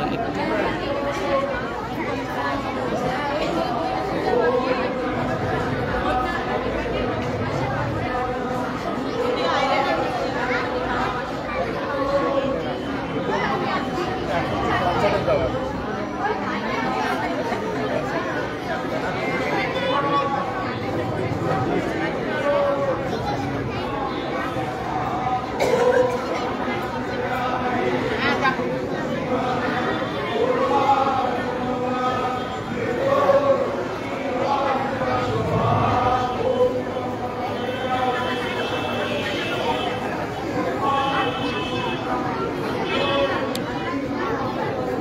জানি।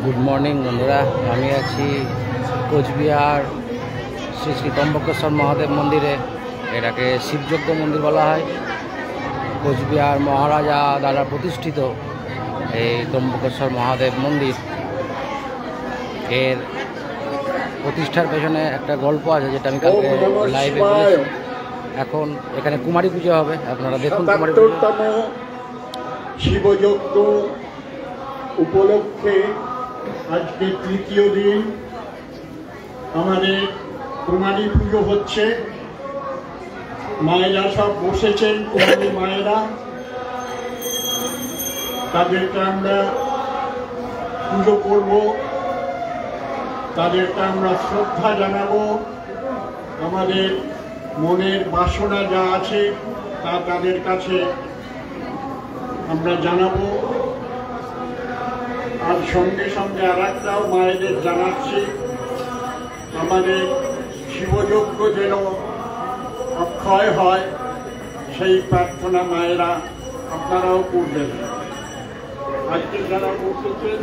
Good morning বন্ধুরা, আমি আছি কোচবিহার শ্রী শ্রী ত্রম্বকেশ্বর মহাদেব মন্দিরে। এটাকে শিবযজ্ঞ মন্দির বলা হয়। কোচবিহার মহারাজা দ্বারা প্রতিষ্ঠিত এই ত্রম্বকেশ্বর মহাদেব মন্দির। এর প্রতিষ্ঠার পেছনে একটা গল্প আছে, যেটা আমি কালকে লাইভে বলেছি। এখন এখানে কুমারী পুজো হবে, আপনারা দেখুন। কুমারী শিবযজ্ঞ উপলক্ষে আজকে তৃতীয় দিন আমাদের কুমারী পুজো হচ্ছে। মায়েরা সব বসেছেন, কুমারী মায়েরা, তাদেরকে আমরা পুজো করব, তাদেরকে আমরা শ্রদ্ধা জানাবো। আমাদের মনের বাসনা যা আছে তা তাদের কাছে আমরা জানাবো। আর সঙ্গে সঙ্গে আর একটাও মায়েদের জানাচ্ছি, আমাদের শিবযজ্ঞ যেন অক্ষয় হয়, সেই প্রার্থনা মায়েরা আপনারাও করবেন। আজকে যারা বসেছেন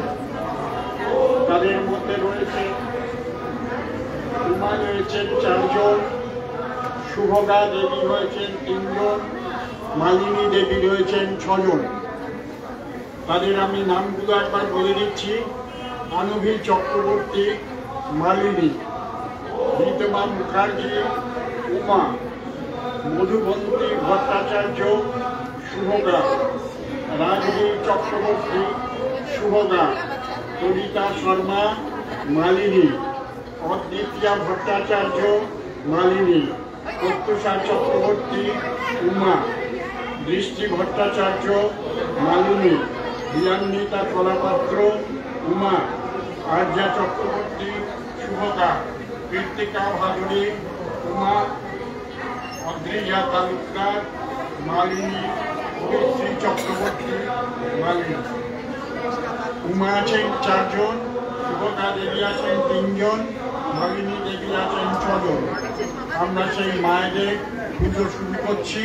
তাদের মধ্যে রয়েছে উমা রয়েছেন 4 জন, শুভগা দেবী রয়েছেন 3 জন, মালিনী দেবী রয়েছেন 6 জন। তাদের আমি নামগুলো একবার বলে দিচ্ছি। আনভি চক্রবর্তী, মালিনী, ঋতমা মুখার্জি, উমা, মধুবন্তী ভট্টাচার্য, শুভগা, রাজবীর চক্রবর্তী, শুভগা, কবিতা শর্মা, মালিনী, অদ্বিতীয়া ভট্টাচার্য, মালিনী, প্রত্যুষা চক্রবর্তী, উমা, দৃষ্টি ভট্টাচার্য, মালিনী, বিয়ান্বিতা কলাপাত্র, উমা, আর্যা চক্রবর্তী, শুভগা, কীর্তিকা ভাদুরী, উমা, অদ্রিজা তালুকদার, মালিনী, শ্রী চক্রবর্তী, মালিনী। উমা আছেন 4 জন, শুভগা দেবী আছেন 3 জন, মালিনী দেবী আছেন 6 জন। আমরা সেই মায়েদের পুজো শুরু করছি।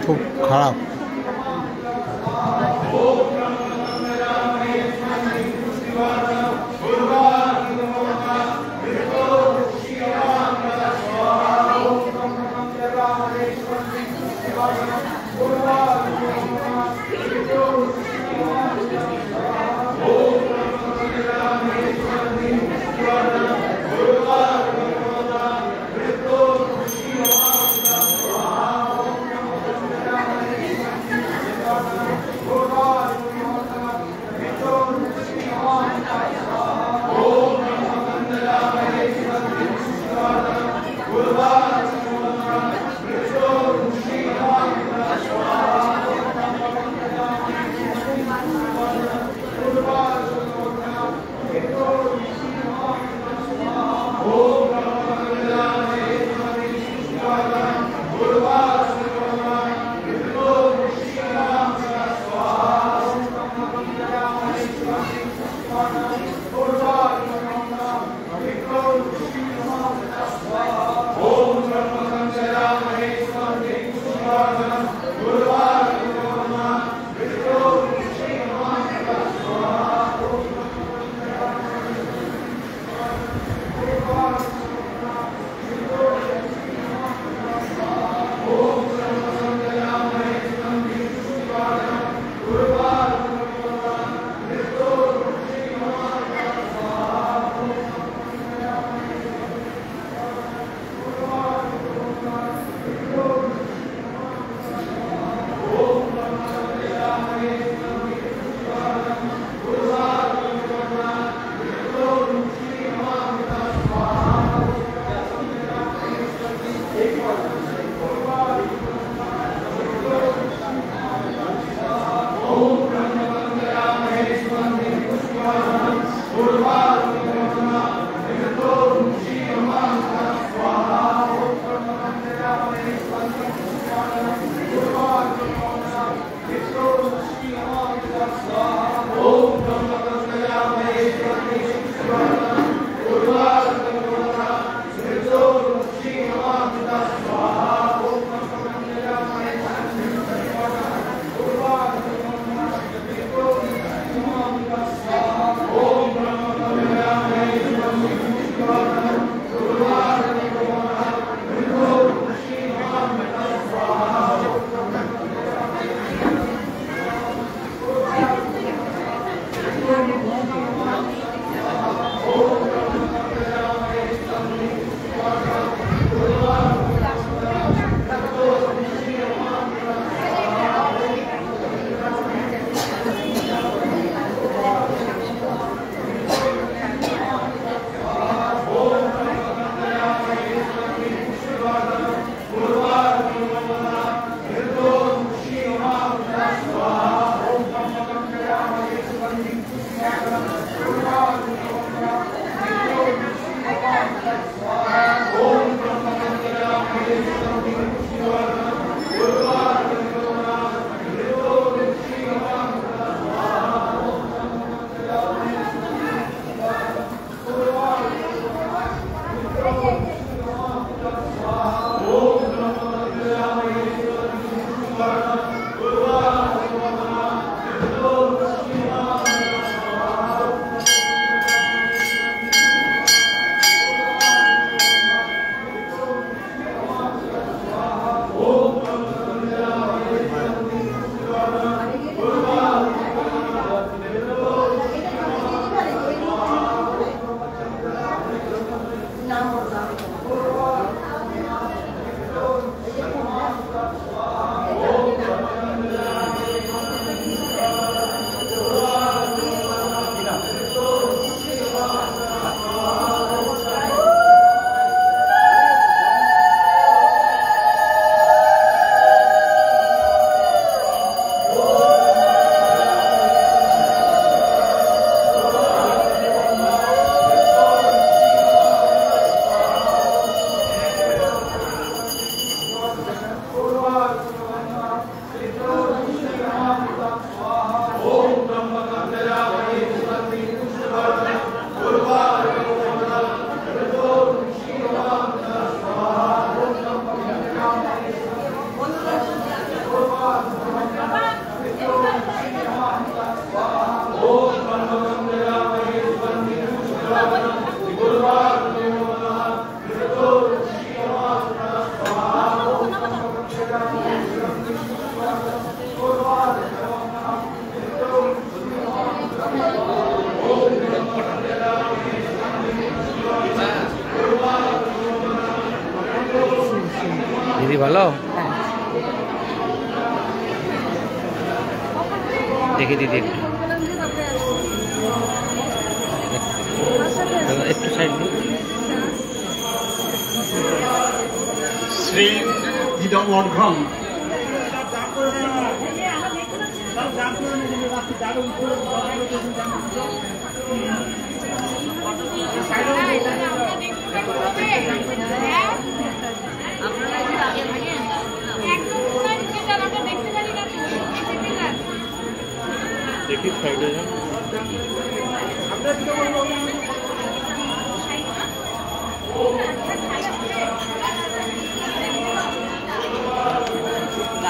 খুব খারাপ। দিদি ভালো দেখি দিদি একটু সাইড শ্রী গীতবর্ধন দেখি সাইডে যান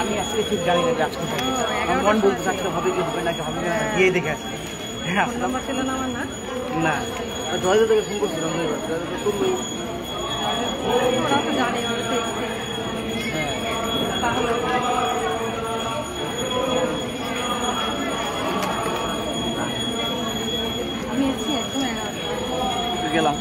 আমি আজকে ঠিক জানি না যে আজকে আমার মন বলতেছে আজকে হবে কি হবে নাকি হবে না গিয়ে দেখে আসি হ্যাঁ আসলাম না জয়দা তোকে ফোন করছিলাম গেলাম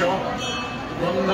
shop. বন্ধ।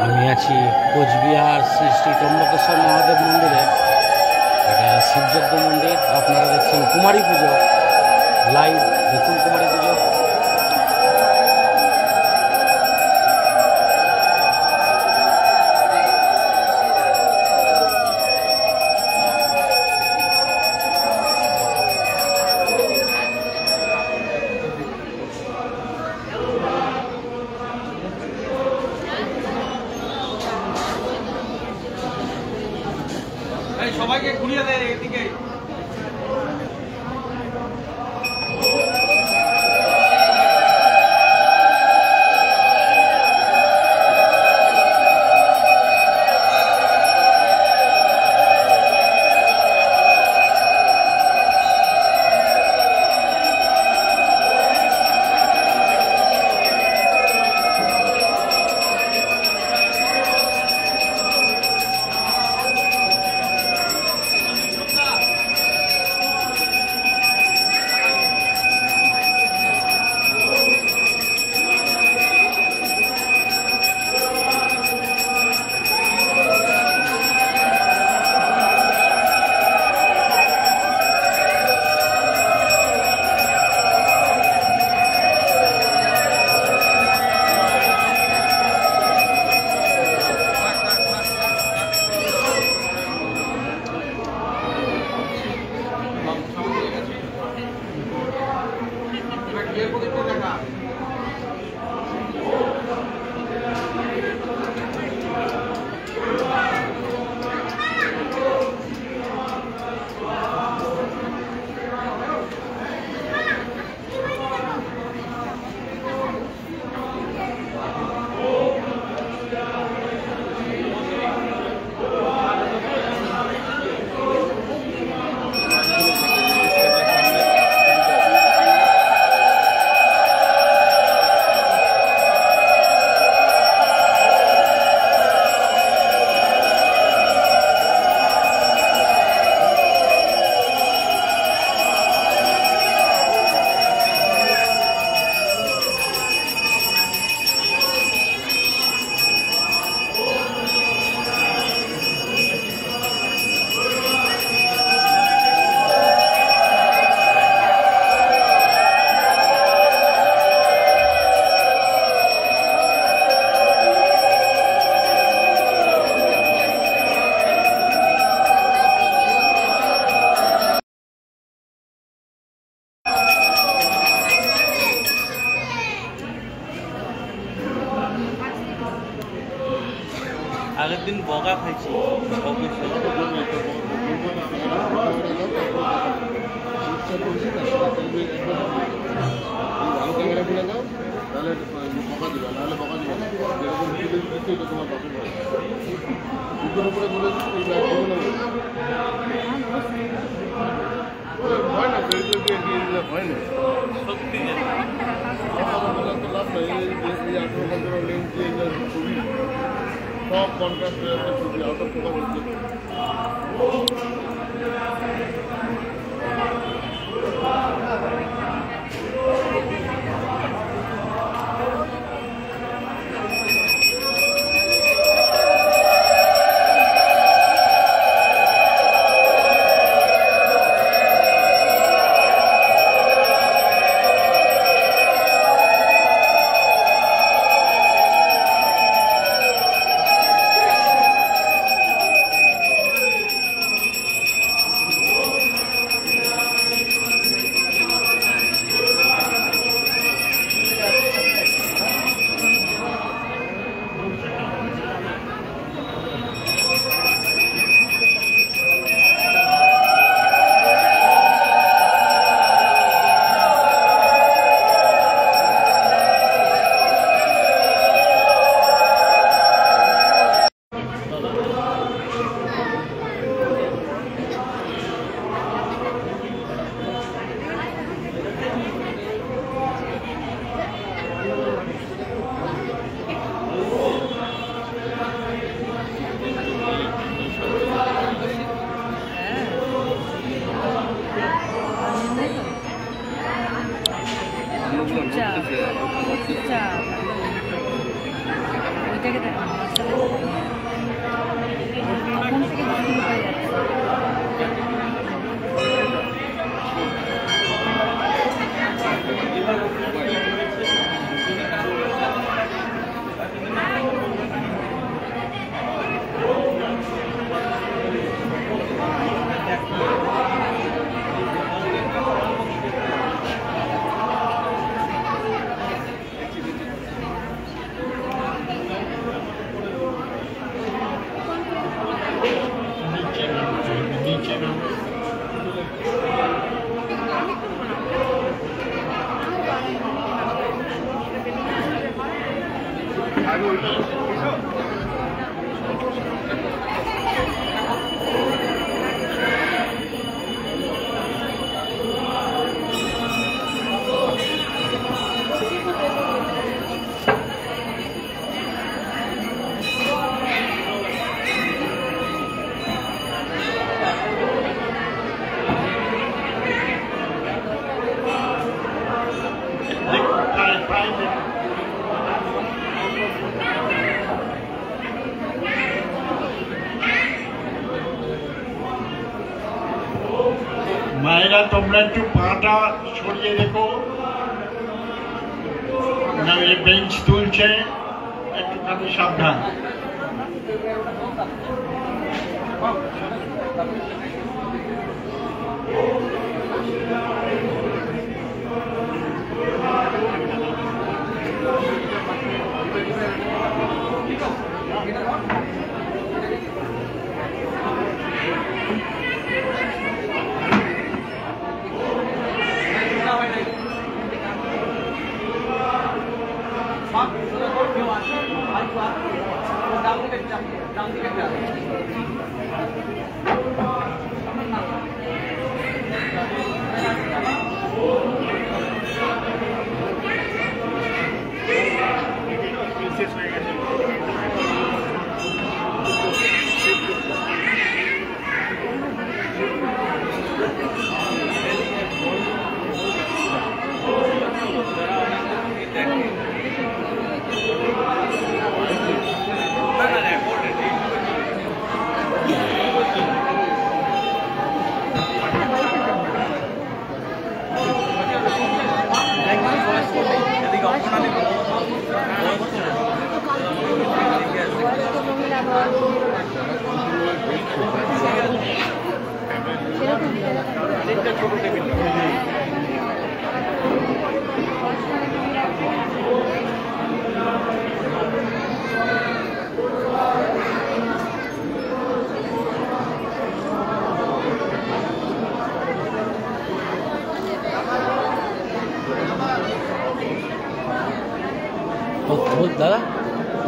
আমি আছি কোচবিহার শ্রী শ্রী ত্রম্বকেশ্বর মহাদেব মন্দিরে। এটা শিবযজ্ঞ মন্দির। আপনারা দেখছেন কুমারী পুজো লাইভ। দেখুন কুমারী পুজো। সবাইকে ঘুরিয়ে দেয় এদিকে। দিন বগা খাইছি ভালো ক্যামেরা খুলে দাও তাহলে বকা দিবা নাহলে বকা দিবা না যেরকম ভিডিও দিচ্ছে এটা তোমার বাপের ভাই দুটোর উপরে বলে দিচ্ছি এই ব্যাগ দেবো না হয় না ফেসবুক দিয়ে এগিয়ে দিলে হয় না সত্যি লাভ নয় এই 18 লেন্স দিয়ে ছবি সব কন্ট্রাস্ট হয়ে যাচ্ছে ছবি আউট অফ ফোকাস হচ্ছে মায়েরা তোমরা একটু পাটা সরিয়ে রেখো নাহলে বেঞ্চ তুলছে একটুখানি সাবধান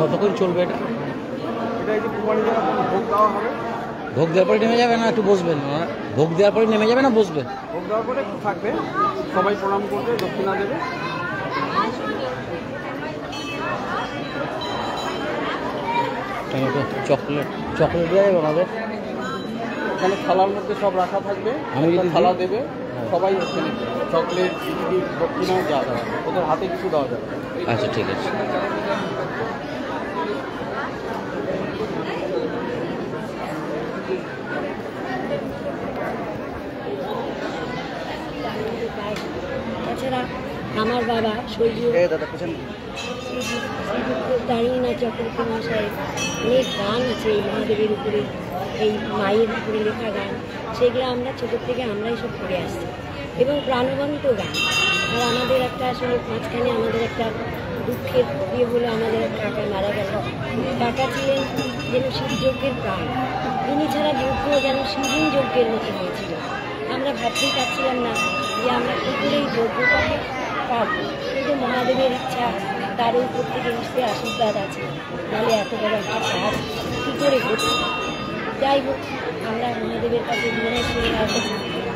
কতক্ষণ চলবে এটা? এটা এই যে কুমারী যারা ভোগ দেওয়া হবে, ভোগ দেওয়ার পরে নেমে যাবে না একটু বসবেন? ভোগ দেওয়ার পরে নেমে যাবে না বসবে? ভোগ দেওয়ার পরে একটু থাকবে, সবাই প্রণাম করবে, দক্ষিণা দেবে। চকলেট চকলেট দেওয়া যাবে আমাদের? এখানে থালার মধ্যে সব রাখা থাকবে, আমি একটা যদি থালা দেবে, সবাই ওখানে চকলেট বিস্কিট দক্ষিণা যা দেওয়া, ওদের হাতে কিছু দেওয়া যাবে। আচ্ছা ঠিক আছে। তাছাড়া আমার বাবা স্বর্গীয় দাঁড়িয়ে চক্রবর্তী মহাশয়ের অনেক গান আছে এই মহাদেবের উপরে, এই মায়ের উপরে লেখা গান, সেগুলো আমরা ছোটোর থেকে আমরাই সব পড়ে আসছি এবং প্রাণবন্ত গান। আর আমাদের একটা আসলে মাঝখানে আমাদের একটা দুঃখের ইয়ে হলো, আমাদের কাকা মারা গেল। কাকা ছিলেন যেন শিবযজ্ঞের প্রাণ, তিনি ছাড়া যজ্ঞ যেন শিবলিং যজ্ঞের মতো হয়েছিল। আমরা ভাবতেই পারছিলাম না যে আমরা কী করে এই যজ্ঞটাকে পাবো, কিন্তু মহাদেবের ইচ্ছা, তার উপর থেকে নিশ্চয়ই আশীর্বাদ আছে, নাহলে এত বড় একটা কাজ কী করে হচ্ছে। যাই হোক, আমরা মহাদেবের কাছে মনে করে আসছি,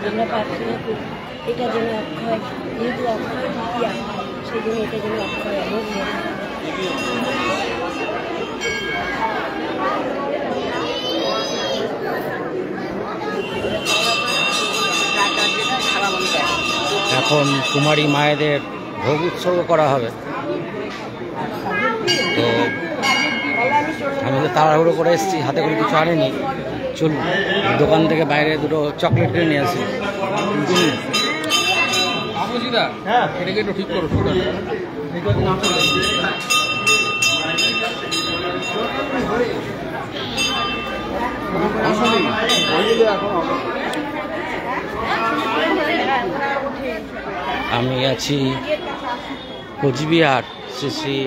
আমরা প্রার্থনা করি এটা যেন অক্ষয়, যেহেতু অক্ষয় তৃতীয়া, সেই জন্য এটা যেন অক্ষয় অমর হয়। এখন কুমারী মায়েদের ভোগ উৎসর্গ করা হবে। তো আমি তো তাড়াহুড়ো করে এসেছি, হাতে করে কিছু আনেনি। চলুন দোকান থেকে বাইরে দুটো চকলেট কিনে নিয়ে আসি। হ্যাঁ, এটাকে একটু ঠিক করো। আমি আছি কোচবিহার শ্রী শ্রী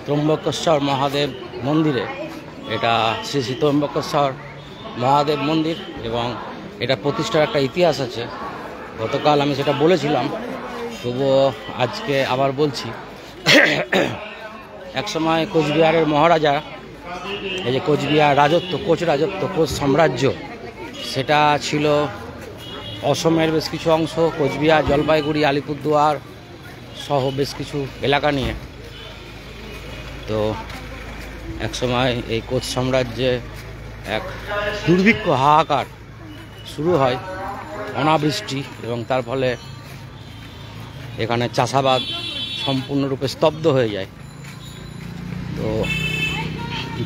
ত্রম্বকেশ্বর মহাদেব মন্দিরে। এটা শ্রী শ্রী ত্রম্বকেশ্বর মহাদেব মন্দির এবং এটা প্রতিষ্ঠার একটা ইতিহাস আছে। গতকাল আমি সেটা বলেছিলাম, তবুও আজকে আবার বলছি। একসময় কোচবিহারের মহারাজা, এই যে কোচবিহার রাজত্ব, কোচ রাজত্ব, কোচ সাম্রাজ্য, সেটা ছিল অসমের বেশ কিছু অংশ, কোচবিহার, জলপাইগুড়ি, আলিপুরদুয়ার সহ বেশ কিছু এলাকা নিয়ে। তো একসময় এই কোচ সাম্রাজ্যে এক দুর্ভিক্ষ, হাহাকার শুরু হয়, অনাবৃষ্টি, এবং তার ফলে এখানে চাষাবাদ সম্পূর্ণরূপে স্তব্ধ হয়ে যায়। তো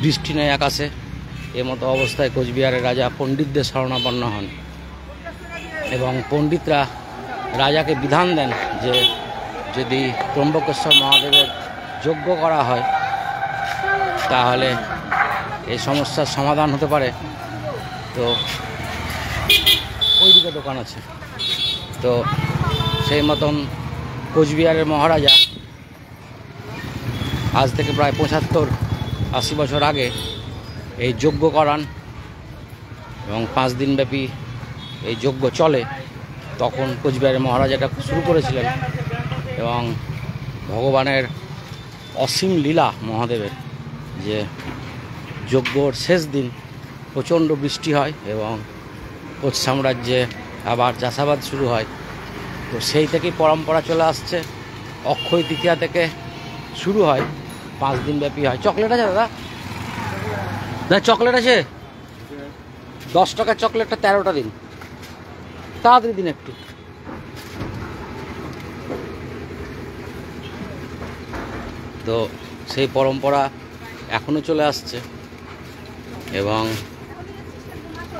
বৃষ্টি নেই আকাশে। এমতো অবস্থায় কোচবিহারের রাজা পণ্ডিতদের শরণাপন্ন হন এবং পণ্ডিতরা রাজাকে বিধান দেন যে যদি ত্রম্বকেশ্বর মহাদেবের যজ্ঞ করা হয় তাহলে এই সমস্যার সমাধান হতে পারে। তো ওইদিকে দোকান আছে। তো সেই মতন কোচবিহারের মহারাজা আজ থেকে প্রায় 75-80 বছর আগে এই যজ্ঞ করান এবং 5 দিনব্যাপী এই যজ্ঞ চলে। তখন কোচবিহারের মহারাজা এটা শুরু করেছিলেন এবং ভগবানের অসীম লীলা মহাদেবের, যে যজ্ঞর শেষ দিন প্রচণ্ড বৃষ্টি হয় এবং কোচ সাম্রাজ্যে আবার চাষাবাদ শুরু হয়। তো সেই থেকেই পরম্পরা চলে আসছে। অক্ষয় তৃতীয়া থেকে শুরু হয়, 5 দিনব্যাপী হয়। চকলেট আছে দাদা? না, চকলেট আছে 10 টাকার চকলেটটা 13টা দিন, তাড়াতাড়ি দিন একটু। তো সেই পরম্পরা এখনও চলে আসছে এবং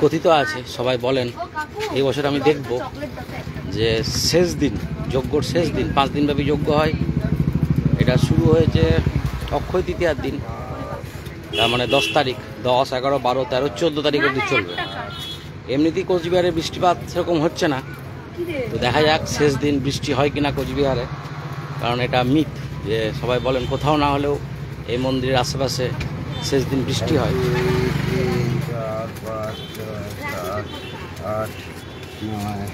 কথিত আছে, সবাই বলেন এই বছর আমি দেখব যে শেষ দিন, যজ্ঞর শেষ দিন, 5 দিনব্যাপী যজ্ঞ হয়। এটা শুরু হয়েছে অক্ষয় তৃতীয়ার দিন, তার মানে 10 তারিখ, 10, 11, 12, 13, 14 তারিখের দিন চলবে। এমনিতেই কোচবিহারে বৃষ্টিপাত সেরকম হচ্ছে না, তো দেখা যাক শেষ দিন বৃষ্টি হয় কিনা কোচবিহারে। কারণ এটা মিথ যে সবাই বলেন কোথাও না হলেও এই মন্দিরের আশেপাশে শেষ দিন বৃষ্টি হয়। 3, 4, 5, 6, 7, 8, 9,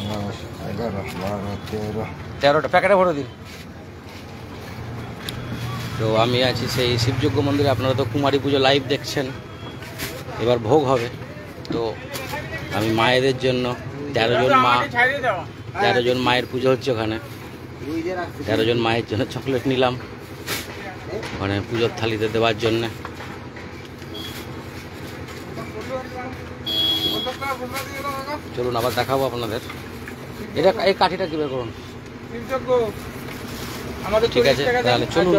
10, 11, 12, 13। 13টা প্যাকেটে ভরে দিন। তো আমি আছি সেই শিবযজ্ঞ মন্দিরে। আপনারা তো কুমারী পুজো লাইভ দেখছেন, এবার ভোগ হবে। তো আমি মায়েদের জন্য 13 জন মায়ের পুজো হচ্ছে ওখানে। 13 জন মায়ের জন্য চকলেট নিলাম ওখানে পুজোর থালিতে দেওয়ার জন্যে। চলুন আবার দেখাবো আপনাদের। এটা এই কাঠিটা কি বের করুন। ঠিক আছে, তাহলে চলুন।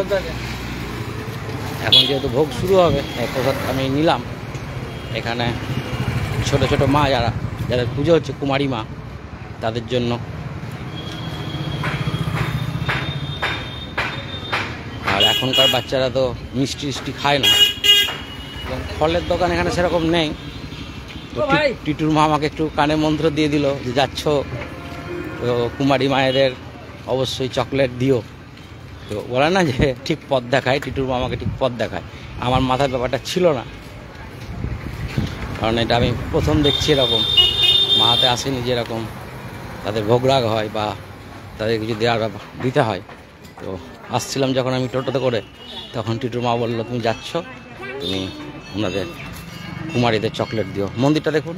এখন যেহেতু ভোগ শুরু হবে, প্রসাদ আমি নিলাম। এখানে ছোট ছোট মা যাদের পুজো হচ্ছে, কুমারী মা, তাদের জন্য। আর এখনকার বাচ্চারা তো মিষ্টি খায় না, এবং ফলের দোকান এখানে সেরকম নেই। তো টিটুর মা আমাকে একটু কানে মন্ত্র দিয়ে দিল যে যাচ্ছ তো কুমারী মায়েদের অবশ্যই চকলেট দিও। তো বলে না যে ঠিক পথ দেখায়, টিটুর মা আমাকে ঠিক পথ দেখায়। আমার মাথার ব্যাপারটা ছিল না, কারণ এটা আমি প্রথম দেখছি এরকম। মা হাতে আসেনি যে এরকম তাদের ভোগ রাগ হয় বা তাদের কিছু দিতে হয়। তো আসছিলাম যখন আমি টোটোতে করে, তখন টিটুর মা বললো তুমি যাচ্ছ, তুমি ওনাদের কুমারীদের চকলেট দিও। মন্দিরটা দেখুন।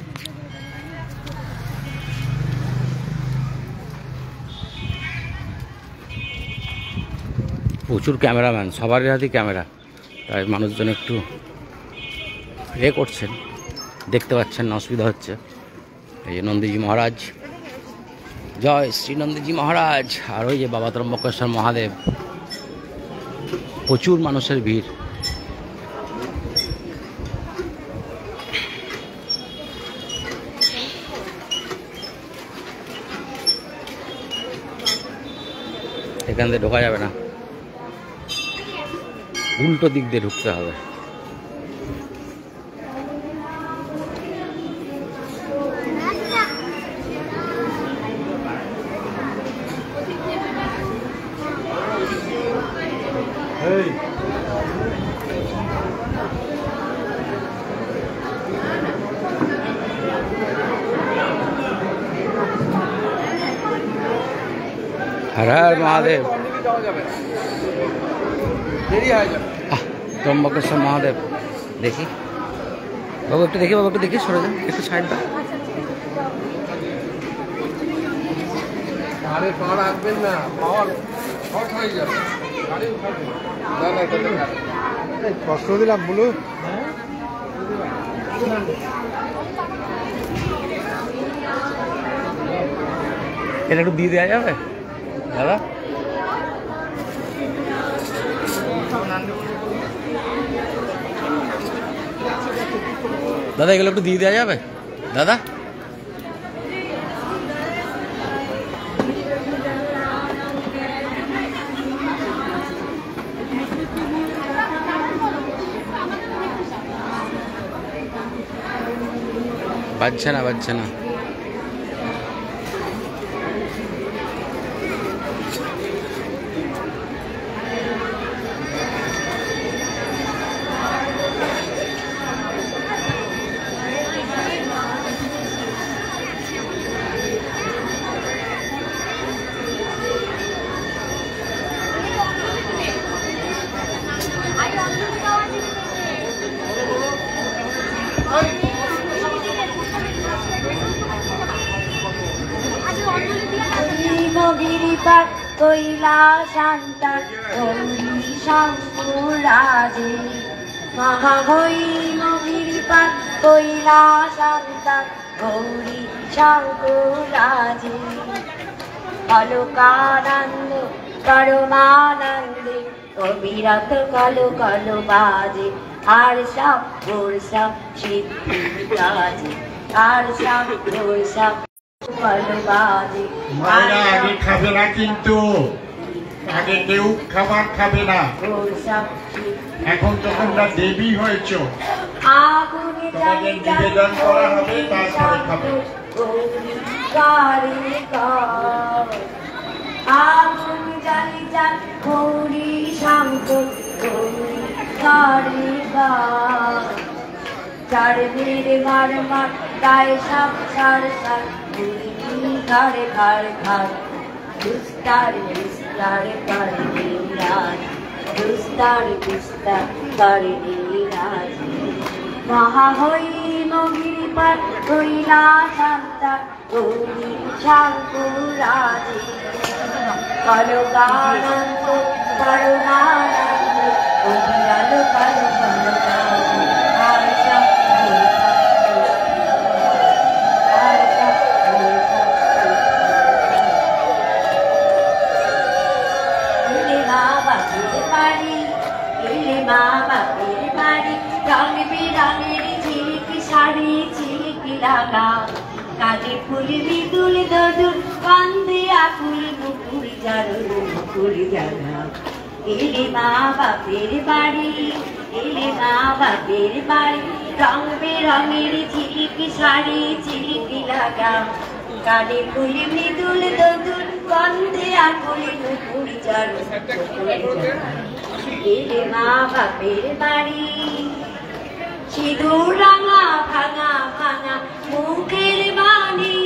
প্রচুর ক্যামেরাম্যান, সবারই হাতেই ক্যামেরা, তাই মানুষজন একটু করছেন, দেখতে পাচ্ছেন না, অসুবিধা হচ্ছে। এই যে নন্দীজি মহারাজ, জয় শ্রী নন্দীজি মহারাজ। আর ওই যে বাবা ত্রম্বকেশ্বর মহাদেব, প্রচুর মানুষের ভিড়। এখান থেকে ঢোকা যাবে না, উল্টো দিক দিয়ে ঢুকতে হবে। হর হর মহাদেব। ত্রম্বকেশ্বর মহাদেব দেখি। বাবু একটু দেখি, বাবু একটু দেখি, সরে যান একটু সাইড দাও। আরে পা রাখবেন না, পাওয়ার শর্ট হয়ে যাবে, গাড়ি উঠাবেন। কষ্ট দিলাম বলু। এটা একটু দিয়ে দেওয়া যাবে দাদা? দাদা এগুলো একটু দিয়ে দেওয়া যাবে দাদা? বাজছে না, বাজছে না। গিরিপাত কৈলাসান্তা গৌরী শঙ্কুরাজে মহাহৈম গিরিপাত কৈলাসান্তা গৌরী শঙ্কুরাজে অলোকানন্দ পরমানন্দে অবিরত কালো কালো বাজে আর সব গোর সব সিদ্ধি রাজে আর সব গোর সব মায়েরা আগে খাবে না, কিন্তু আগে কেউ খাবার খাবে না। এখন তো তোমরা দেবী হয়েছ, তোমাদের নিবেদন করা হবে, তারপরে খাবে। আগুন জালি জাল গৌরী শঙ্কর গৌরী কারিকা চার বীর মার মার গায়ে সব সার সার ঘরে ঘর ঘর দুস্তার দুস্তার করে রাজ দুস্তার বিস্তার করে রাজি মহা হই নগির পার হইলা শান্তা গৌরী শাঙ্কুরাজি কলকানন্দ করুণানন্দ অভিয়াল কালো কলকাজি আশা মা বাপের বাড়ি রং বেরঙের ঝিলিকি শাড়ি ঝিলিকি লাগা কানে ফুল বিদুল দদুল কান্দে আকুল মুকুল জারুল মুকুল জাগা এলে মা বাপের বাড়ি এলে মা বাপের বাড়ি রং বেরঙের ঝিলিকি শাড়ি ঝিলিকি লাগা কানে ফুল বিদুল দদুল কান্দে আকুল মুকুল জারুল মুকুল জাগা এলে মা বাপের বাড়ি সিঁদুর রাঙা ভাঙা ভাঙা মুখের বাণী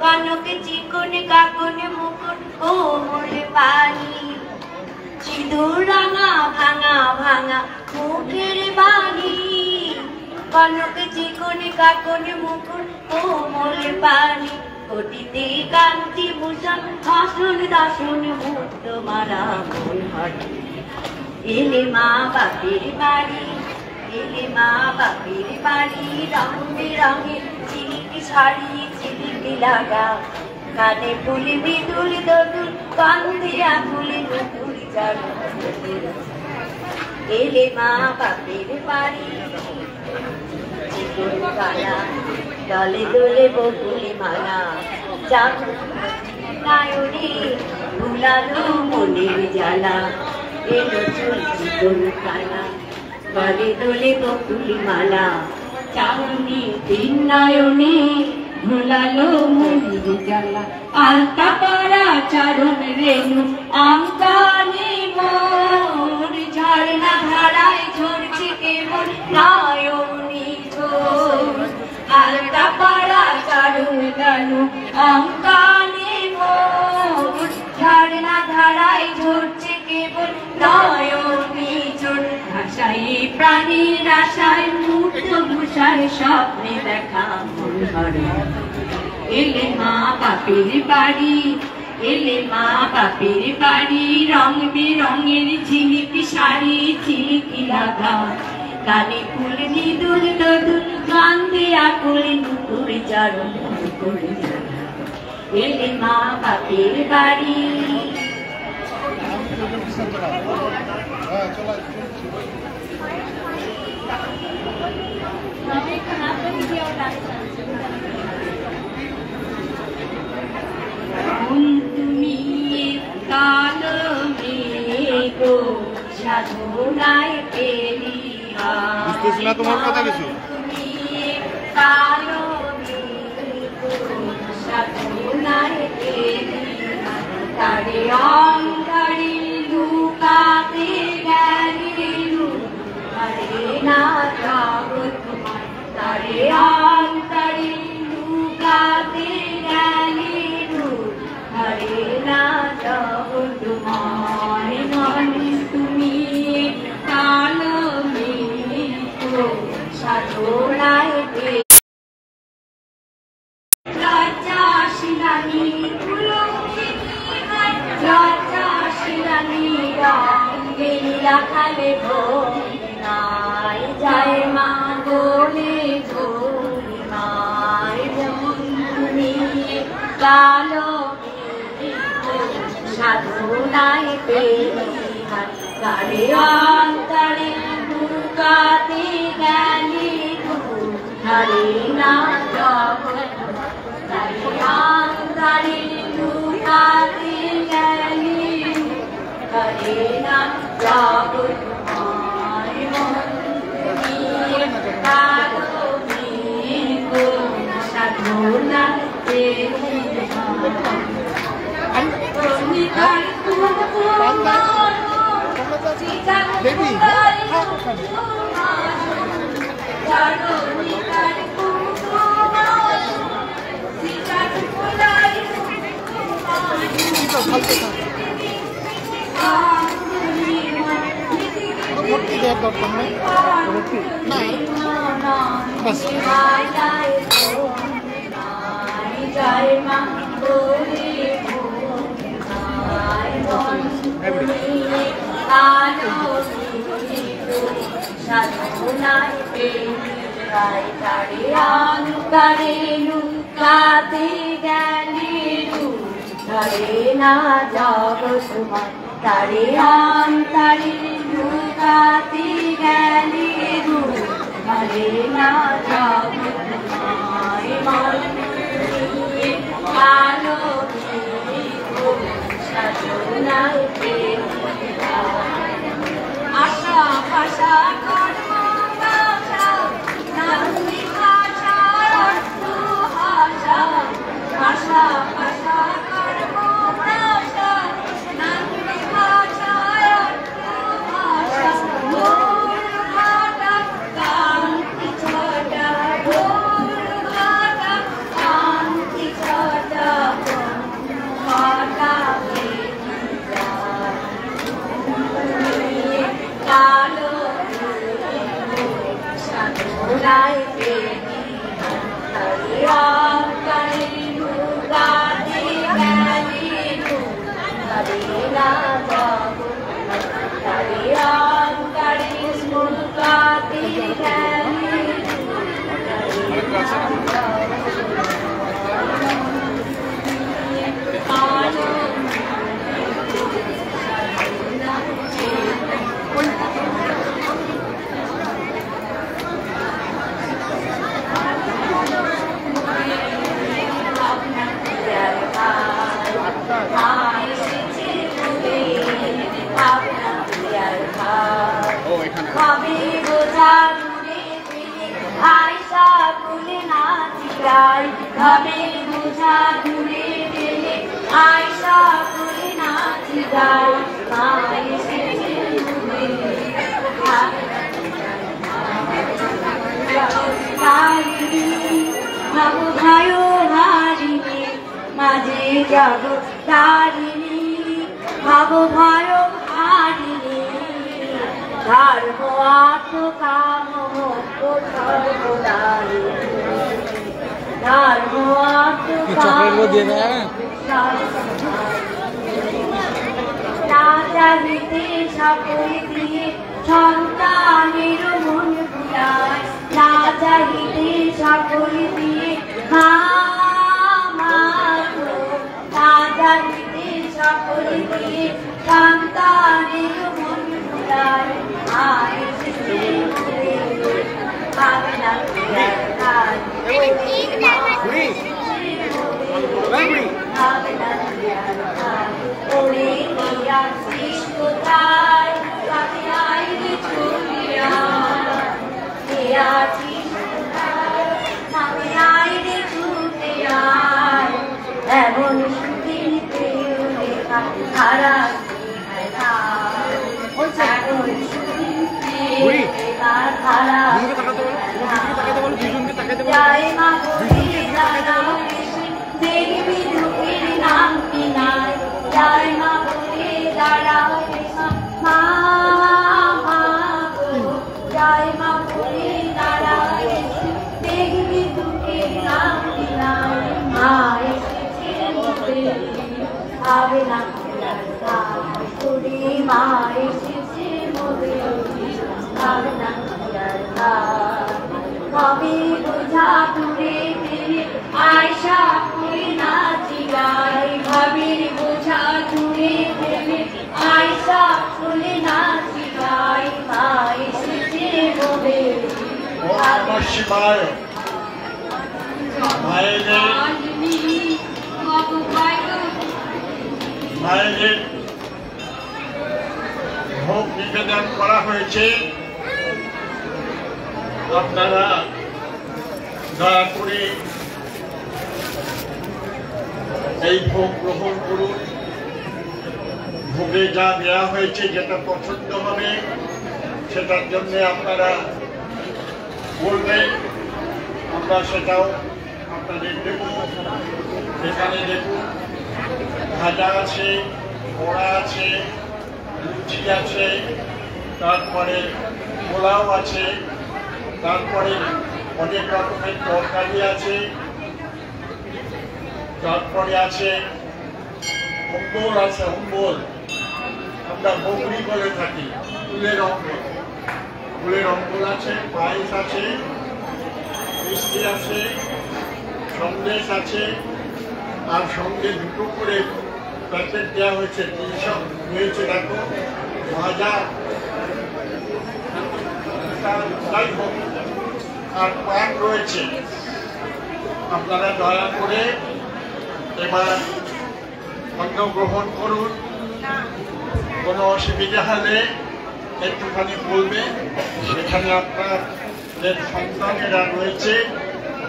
কনকে চিকন কাকন মুকুট কোমল পানি সিঁদুর রাঙা ভাঙা ভাঙা মুখের বাণী কনকে চিকন কাকন মুকুট কোমল পানি কোটিতে কান্তি ভূষণ আসন দাসন মুক্ত মারা মন হাটি এলে মা বাপের বাড়ি এলে মা বাপের বাড়ি রং বেরঙের ঝিলিকি শাড়ি ঝিলিকি লাগা কানে ফুল বিদুল দদুল কান্দে আকুল মুকুল জারুল এলে মা বাপের বাড়ি চিকন কালা দলে দলে বকুলি মালা চাঁদ নায়নে ভুলালো মনের জ্বালা এলো চুল চিকন কালা দলে দলে বকুলি মালা চাঁদনি তিন নয়নে ভুলালো মনের জ্বালা আলতা পাড়া চারণ রেণু আঙ্কানি মোর ঝর্ণা ধারায় ঝরছে কেবল নয়নি ঝোর আলতা পাড়া চারণ রেণু আঙ্কানি মোর ঝর্ণা ধারায় ঝরছে কেবল নয়নি ঝোর ভাষায় প্রাণীর আশায় মূর্ত ভূষায় স্বপ্নে দেখা মন হরে এলে মা বাপের বাড়ি এলে মা বাপের বাড়ি রং বেরঙের ঝিলিকি শাড়ি ঝিলিকি লাগা কানে ফুল নিদুল দদুল কান্দে আকুল মুকুল জারুল মুকুল জাগা এলে মা বাপের বাড়ি তুমি কালো মেঘো সাধনায় পেলি বুঝতেছি না তোমার কথা কিছু তুমি কালো মেঘো সাধনায় পেলি তারে অঙ্গারে লুকাতে গেলিলু আরে না যাব তোমার তারে অঙ্গারে লুকাতে গেলিলু আরে না যাব তোমার নয় তুমি কালো মেঘো সাধনায় পেলি লজ্জা শিলানি লজ্জা শিলানি রঙে রাখালে ভোলাই যায় মা বলে ভোলাই তুমি কালো সাধনায় পেলি তারে অন্তরে লুকাতে গেলি হরে না যাব তারে অন্তরে লুকাতে গেলি হরে না যাব তোমার মন কালো মেঘো সাধনায় পেলি Baby, না জগৎ তারে অন্তরে লুকাতে গেলে ধরে না জগৎ আলো সাধনায় আশা ভাষা কর্ম ভাষা ভাষা ভাষা কর্ম ভাষা ভাষা কান্তি ছটা কান্তি ছটা কালো সাধনায় মাঝে জগৎ তারিণী ভাব ভয় হারিণী ধর্ম আত্ম কাম ধর্ম না চাহিতে সকল দিয়ে সন্তানের মন ভুলায় না চাহিতে সকল দিয়ে সকল দিয়ে সন্তানের মন ভুলায় এমন খারা দেখবি দুঃখের নাম কি নাই যাই মা বলে দাঁড়াও মা যাই মা বলে দাঁড়াও দেখবি দুঃখের নাম কি নাই মা এসেছে হবে না মা এসেছে হবে না কবি বোঝা দূরে আয়সা করে নাচি গাই ভাবির বোঝা দূরে আয়সা করে নাচি গাই মা এসেছে বলে মায়েদের ভোগ নিবেদন করা হয়েছে আপনারা দয়া করে এই ভোগ গ্রহণ করুন ভোগে যা দেওয়া হয়েছে যেটা পছন্দ হবে সেটার জন্য আপনারা বলবেন আমরা সেটাও আপনাদের দেব এখানে দেখুন ভাজা আছে বড়া আছে লুচি আছে তারপরে পোলাও আছে, তারপরে অনেক রকমের তরকারি আছে, তারপরে আছে অম্বল আছে, অম্বল আমরা বগরি বলে থাকি, ফুলের অম্বল আছে, পায়েস আছে, মিষ্টি আছে, সন্দেশ আছে, আর সঙ্গে দুটো করে প্যাকেট দেওয়া হয়েছে, 300 হয়েছে দেখো ভাজা, আর পান রয়েছে। আপনারা দয়া করে এবার অন্ন গ্রহণ করুন, কোনো অসুবিধা হলে একটুখানি বলবে। সেখানে আপনাদের সন্তানেরা রয়েছে,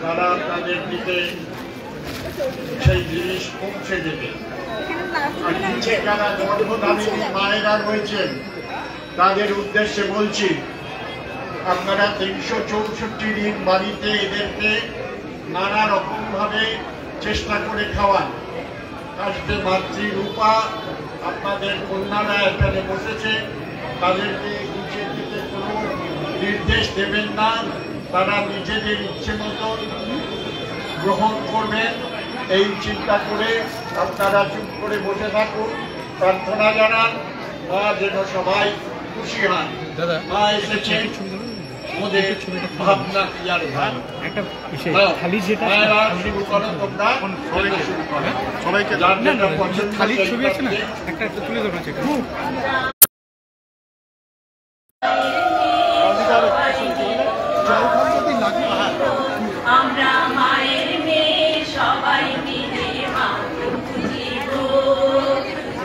তারা আপনাদের দিকে সেই জিনিস পৌঁছে দেবে। আর নিচে যারা গর্ভধারিণী মায়েরা রয়েছেন তাদের উদ্দেশ্যে বলছি, আপনারা 364 দিন বাড়িতে এদেরকে নানা রকমভাবে চেষ্টা করে খাওয়ান। আজকে মাতৃরূপা আপনাদের কন্যারা এখানে বসেছে, তাদেরকে নিচের দিকে কোনো নির্দেশ দেবেন না, তারা নিজেদের ইচ্ছে মতো গ্রহণ করবেন। এই চিন্তা করে আপনারা চুপ করে বসে থাকুন, প্রার্থনা জানান, মা যেন সবাই খুশি হন। মা এসেছে ওদের ভাবনা কি আর ভাব একটা খালি যেটা শুরু করো তোমরা, শুরু করো সবাইকে খালি ছবি আছে না একটা তুলে দেবো সেটা। আমরা মায়ের মেয়ে সবাই মিলে মাকে পুজিবো,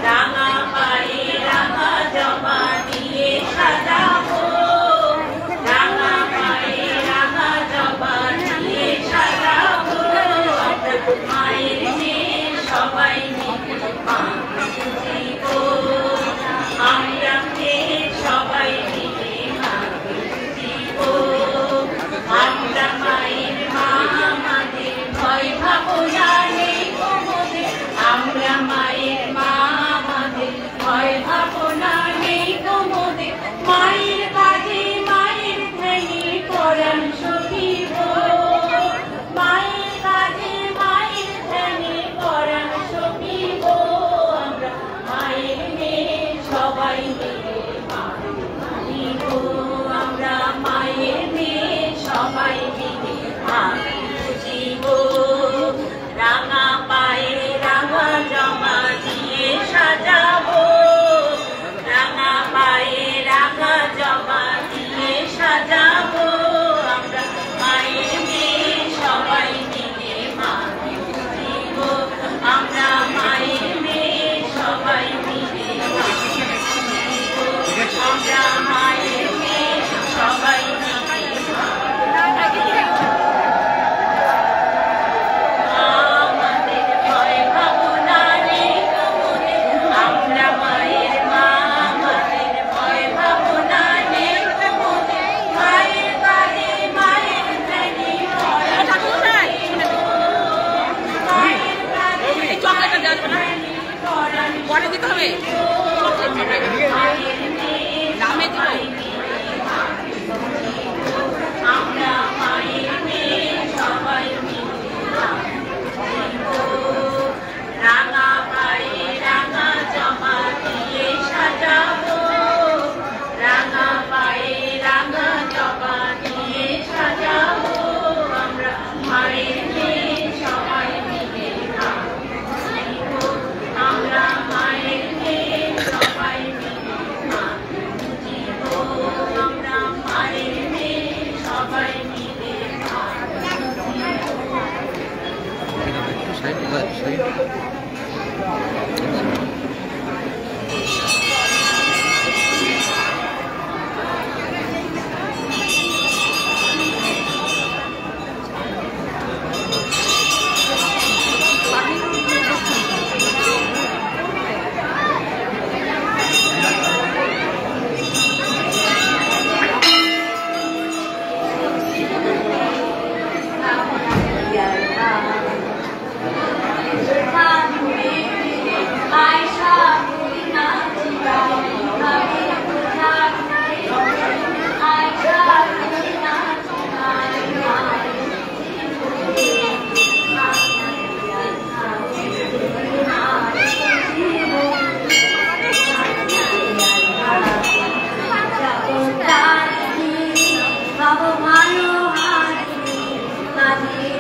রাঙা পায়ে রাঙা জবা দিয়ে সাজাবো, রাঙা পায়ে রাঙা জবা দিয়ে সাজাবো। মায়ের মেয়ে সবাই মিলে মাকে পুজিবো, আমরা মেয়ে সবাই মিলে মাকে পুজিবো। আমরা মায়ের মা, আমাদের ভয় ভাবনা নেই কোমরে, আমরা মায়ের মা, আমাদের ভয় ভাবনা নেই কোমরে। মায়ের কাজে মায়ের ধ্যানে পরাণ সখিব, মায়ের কাজে মায়ের ধ্যানে পরাণ সখিব। আমরা মায়ের মেয়ে সবাই মিলে মাকে পুজিব, আমরা মায়ের মেয়ে সবাই মিলে মাকে পুজিব। রাঙা পায়ে রাঙা জমা দিয়ে সাজাবো, রাঙা পায়ে রাঙা জমা দিয়ে সাজাবো। আমরা মায়ের মেয়ে সবাই মিলে মাকে পুজিব, আমরা মায়ের মেয়ে সবাই মিলে মাকে পুজিব, আমরা মায়ের মেয়ে সবাই মিলে। আমাদের ভয় ভাবনা নেই কোমরে, আমরা মায়ের মা, আমাদের ভয় ভাবনা নেই কোমরে। মায়ের কাজে মায়ের ধ্যানে পরাণ সখিব, মায়ের কাজে মায়ের ধ্যানে পরাণ সখিব। মায়ের মেয়ে সবাই মিলে মাকে পুজিব, আমরা মায়ের মেয়ে সবাই মিলে মাকে পুজিব। রাঙা পায়ে রাঙা জমা দিয়ে সাজাবো, রাঙা পায়ে রাঙা জমা দিয়ে সাজাবো। আমরা মায়ের মেয়ে সবাই মিলে মাকে পুজিব, আমরা মায়ের মেয়ে সবাই মিলে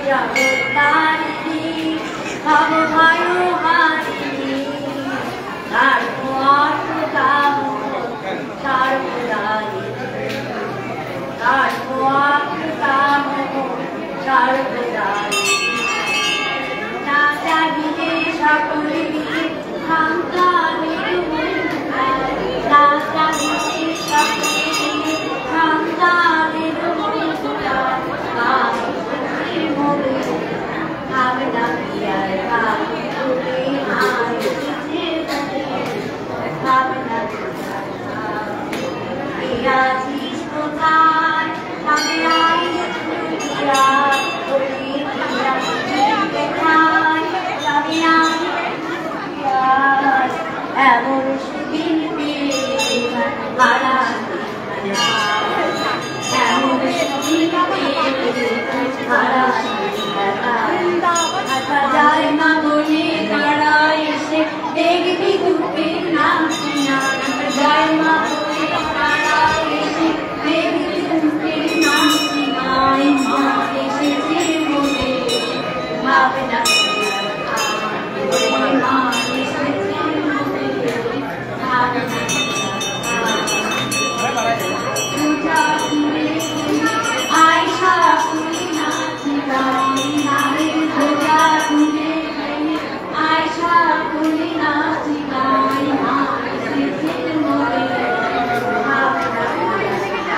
জগত্তারিণী ভব ভয় হারিণী তারপর কাম সর্বদায়িনী তারপর কাম সর্বদায়িনী না চাহিলে সকলে খামকা নির্মূল না চাহিলে সকলে খামকা নির্মূল ভাবনা পিয়ার ভাবি ভাবনা পিয়াছিস কোথায় ভাবনাই এমন সুদিন হারা এমন সুদিন হারা যায় না বলে তারা এসে দেখবি দুঃখের নাম কিনা যায় না বলে তারা এসে দেখবি দুঃখের নাম কিনা মা এসেছে বলে ভাবনা মা এসেছে বলে ভাবনা পূজা করে আয়সা করি নাচি গাই নারীর পূজা করে আয়সা করি নাচি গাই মা এসেছে বলে ভাবনা এসেছে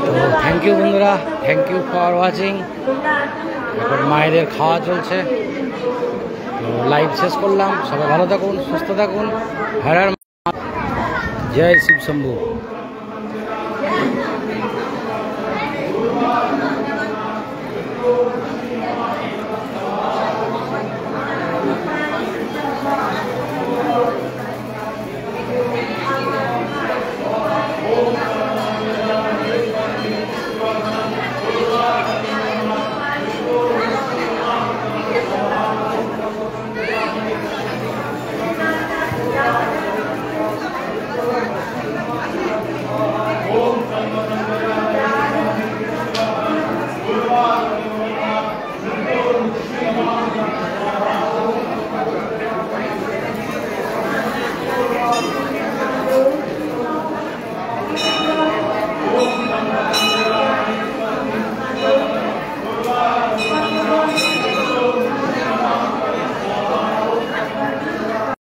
তো থ্যাংক ইউ বন্ধুরা, থ্যাংক ইউ ফর ওয়াচিং। এখন মায়েদের খাওয়া চলছে, তো লাইভ শেষ করলাম। সবাই ভালো থাকুন, সুস্থ থাকুন। হর হর জয় শিব শম্ভু।